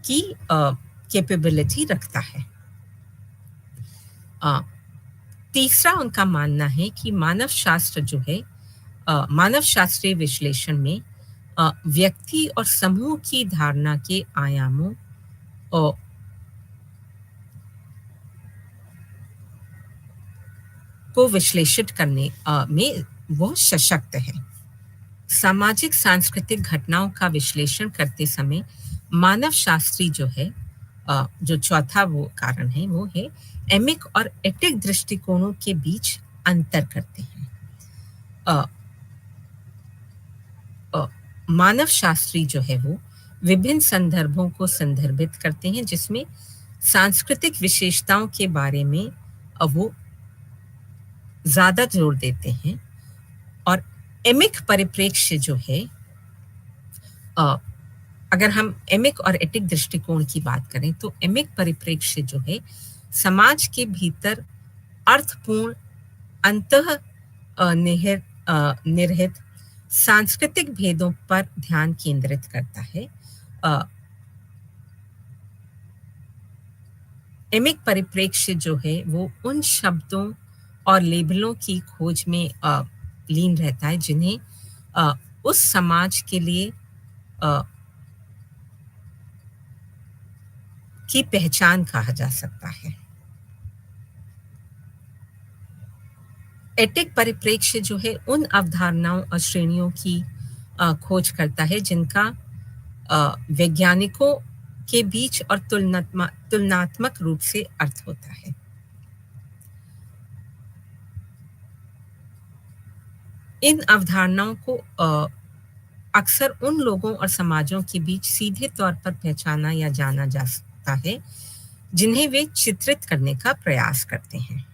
की कैपेबिलिटी रखता है। तीसरा उनका मानना है कि मानव शास्त्र जो है मानव शास्त्रीय विश्लेषण में व्यक्ति और समूह की धारणा के आयामों अ, को विश्लेषित करने में वो सशक्त है। सामाजिक सांस्कृतिक घटनाओं का विश्लेषण करते समय मानव शास्त्री जो है जो चौथा वो कारण है वो है एमिक और एटिक दृष्टिकोणों के बीच अंतर करते हैं। अ, अ, मानव शास्त्री जो है वो विभिन्न संदर्भों को संदर्भित करते हैं जिसमें सांस्कृतिक विशेषताओं के बारे में वो ज्यादा जोर देते हैं और एमिक परिप्रेक्ष्य जो है अ, अगर हम एमिक और एटिक दृष्टिकोण की बात करें तो एमिक परिप्रेक्ष्य जो है समाज के भीतर अर्थपूर्ण अंतः निहित सांस्कृतिक भेदों पर ध्यान केंद्रित करता है। अ, एमिक परिप्रेक्ष्य जो है वो उन शब्दों और लेबलों की खोज में लीन रहता है जिन्हें अ, उस समाज के लिए अ, की पहचान कहा जा सकता है। एटिक परिप्रेक्ष्य जो है उन अवधारणाओं और श्रेणियों की खोज करता है जिनका वैज्ञानिकों के बीच और तुलनात्मक रूप से अर्थ होता है। इन अवधारणाओं को अक्सर उन लोगों और समाजों के बीच सीधे तौर पर पहचाना या जाना जा सकता है जिन्हें वे चित्रित करने का प्रयास करते हैं।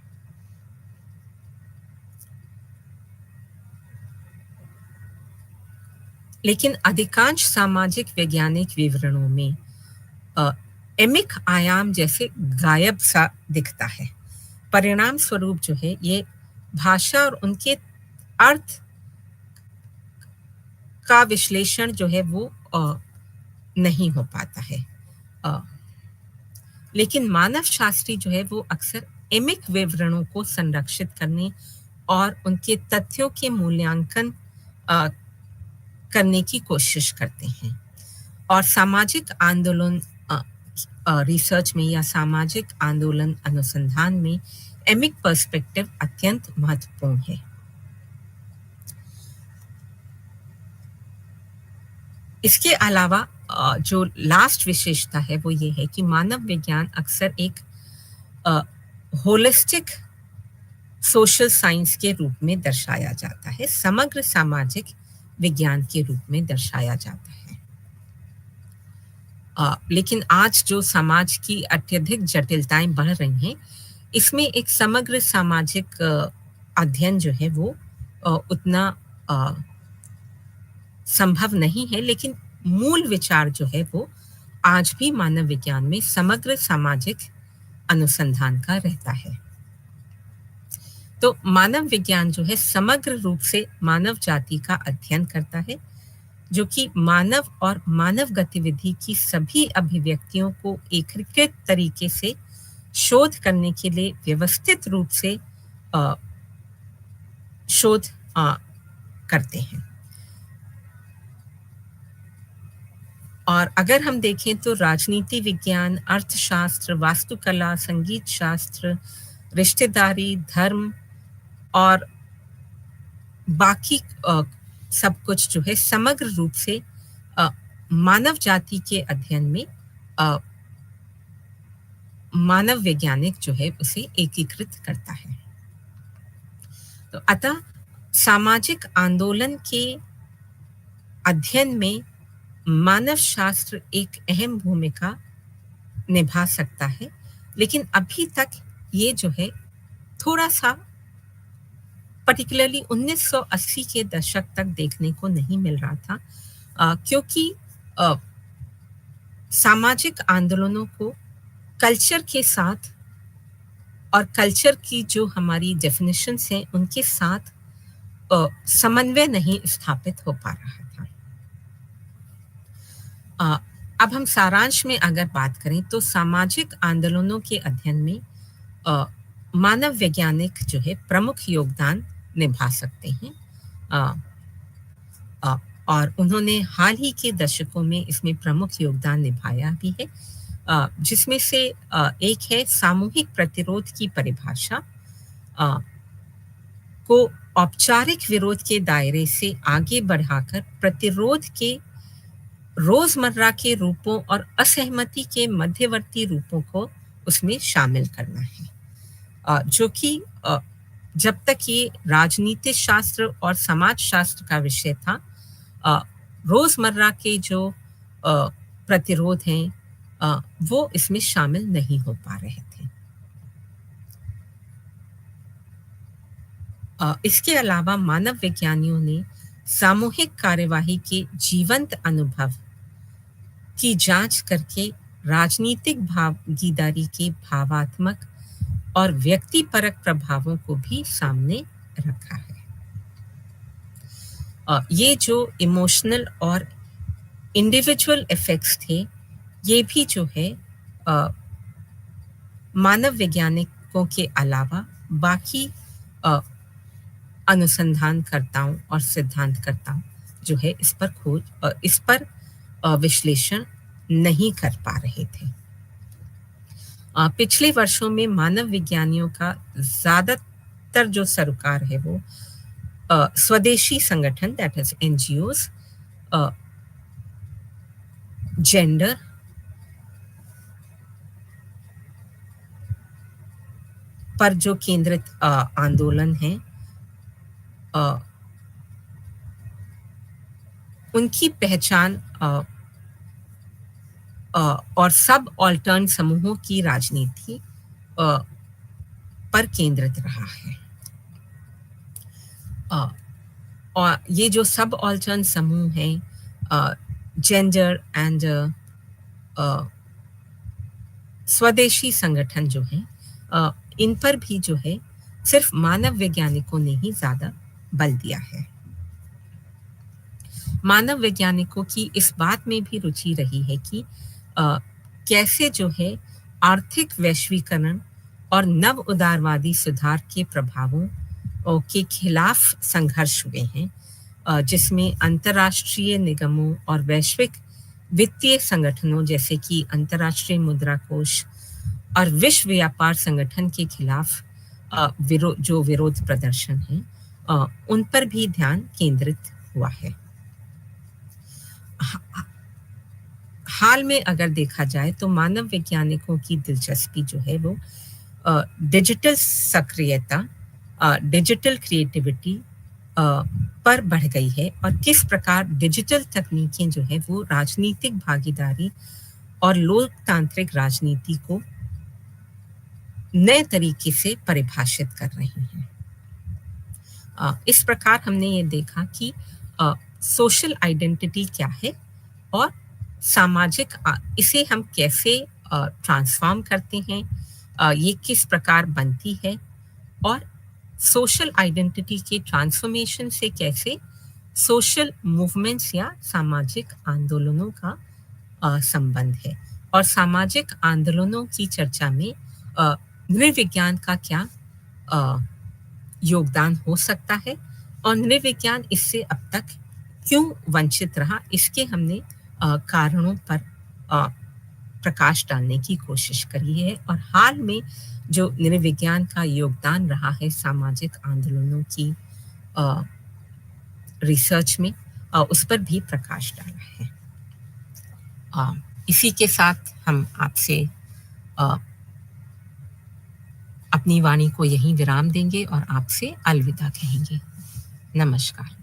लेकिन अधिकांश सामाजिक वैज्ञानिक विवरणों में अ, एमिक आयाम जैसे गायब सा दिखता है। परिणाम स्वरूप जो है ये भाषा और उनके अर्थ का विश्लेषण जो है वो नहीं हो पाता है। अ, लेकिन मानव शास्त्री जो है वो अक्सर एमिक विवरणों को संरक्षित करने और उनके तथ्यों के मूल्यांकन अ, करने की कोशिश करते हैं और सामाजिक आंदोलन रिसर्च में या सामाजिक आंदोलन अनुसंधान में एमिक पर्सपेक्टिव अत्यंत महत्वपूर्ण है। इसके अलावा जो लास्ट विशेषता है वो ये है कि मानव विज्ञान अक्सर एक होलिस्टिक सोशल साइंस के रूप में दर्शाया जाता है, समग्र सामाजिक विज्ञान के रूप में दर्शाया जाता है। लेकिन आज जो समाज की अत्यधिक जटिलताएं बढ़ रही हैं, इसमें एक समग्र सामाजिक अध्ययन जो है वो उतना अ, संभव नहीं है, लेकिन मूल विचार जो है वो आज भी मानव विज्ञान में समग्र सामाजिक अनुसंधान का रहता है। तो मानव विज्ञान जो है समग्र रूप से मानव जाति का अध्ययन करता है, जो कि मानव और मानव गतिविधि की सभी अभिव्यक्तियों को एकीकृत तरीके से शोध करने के लिए व्यवस्थित रूप से अ, शोध करते हैं। और अगर हम देखें तो राजनीति विज्ञान, अर्थशास्त्र, वास्तुकला, संगीत शास्त्र, रिश्तेदारी, धर्म और बाकी सब कुछ जो है समग्र रूप से अ, मानव जाति के अध्ययन में अ, मानव वैज्ञानिक जो है उसे एकीकृत करता है। तो अतः सामाजिक आंदोलन के अध्ययन में मानव शास्त्र एक अहम भूमिका निभा सकता है, लेकिन अभी तक ये जो है थोड़ा सा पर्टिकुलरली 1980 के दशक तक देखने को नहीं मिल रहा था, क्योंकि अ, सामाजिक आंदोलनों को कल्चर के साथ और कल्चर की जो हमारी डेफिनेशंस हैं उनके साथ समन्वय नहीं स्थापित हो पा रहा था। अब हम सारांश में अगर बात करें तो सामाजिक आंदोलनों के अध्ययन में अ, मानव वैज्ञानिक जो है प्रमुख योगदान निभा सकते हैं। अ, अ, और उन्होंने हाल ही के दशकों में इसमें प्रमुख योगदान निभाया भी है, जिसमें से एक है सामूहिक प्रतिरोध की परिभाषा, अ, को औपचारिक विरोध के दायरे से आगे बढ़ाकर प्रतिरोध के रोजमर्रा के रूपों और असहमति के मध्यवर्ती रूपों को उसमें शामिल करना है, जो कि जब तक ये राजनीति शास्त्र और समाज शास्त्र का विषय था, अ, रोजमर्रा के जो प्रतिरोध हैं, वो इसमें शामिल नहीं हो पा रहे थे। इसके अलावा मानव विज्ञानियों ने सामूहिक कार्यवाही के जीवंत अनुभव की जांच करके राजनीतिक भागीदारी के भावात्मक और व्यक्तिपरक प्रभावों को भी सामने रखा है। ये जो इमोशनल और इंडिविजुअल इफेक्ट्स थे, ये भी जो है अ, मानव वैज्ञानिकों के अलावा बाकी अ, अनुसंधानकर्ताओं और सिद्धांतकर्ताओं जो है इस पर विश्लेषण नहीं कर पा रहे थे। पिछले वर्षों में मानव विज्ञानियों का ज़्यादातर जो सरोकार है वो स्वदेशी संगठन दैट इज़ एनजीओज़, जेंडर पर जो केंद्रित आंदोलन है, अ, उनकी पहचान और सब ऑल्टर्न समूहों की राजनीति अ, पर केंद्रित रहा है। अ, और ये जो सब ऑल्टर्न समूह हैं, जेंडर एंड स्वदेशी संगठन जो हैं, इन पर भी जो है सिर्फ मानव वैज्ञानिकों ने ही ज़्यादा बल दिया है। मानव वैज्ञानिकों की इस बात में भी रुचि रही है कि कैसे जो है आर्थिक वैश्वीकरण और नव उदारवादी सुधार के प्रभावों के खिलाफ संघर्ष हुए हैं, जिसमें अंतर्राष्ट्रीय निगमों और वैश्विक वित्तीय संगठनों जैसे कि अंतर्राष्ट्रीय मुद्रा कोष और विश्व व्यापार संगठन के खिलाफ जो विरोध प्रदर्शन है, उन पर भी ध्यान केंद्रित हुआ है। हाल में अगर देखा जाए तो मानव वैज्ञानिकों की दिलचस्पी जो है वो डिजिटल सक्रियता, डिजिटल क्रिएटिविटी पर बढ़ गई है, और किस प्रकार डिजिटल तकनीकें जो है वो राजनीतिक भागीदारी और लोकतांत्रिक राजनीति को नए तरीके से परिभाषित कर रही हैं। इस प्रकार हमने ये देखा कि सोशल आइडेंटिटी क्या है और सामाजिक इसे हम कैसे ट्रांसफॉर्म करते हैं, ये किस प्रकार बनती है, और सोशल आइडेंटिटी के ट्रांसफॉर्मेशन से कैसे सोशल मूवमेंट्स या सामाजिक आंदोलनों का संबंध है, और सामाजिक आंदोलनों की चर्चा में नृविज्ञान का क्या योगदान हो सकता है, और नृविज्ञान इससे अब तक क्यों वंचित रहा, इसके हमने कारणों पर प्रकाश डालने की कोशिश करी है, और हाल में जो नृविज्ञान का योगदान रहा है सामाजिक आंदोलनों की रिसर्च में, उस पर भी प्रकाश डाला है। इसी के साथ हम आपसे अपनी वाणी को यहीं विराम देंगे और आपसे अलविदा कहेंगे। नमस्कार।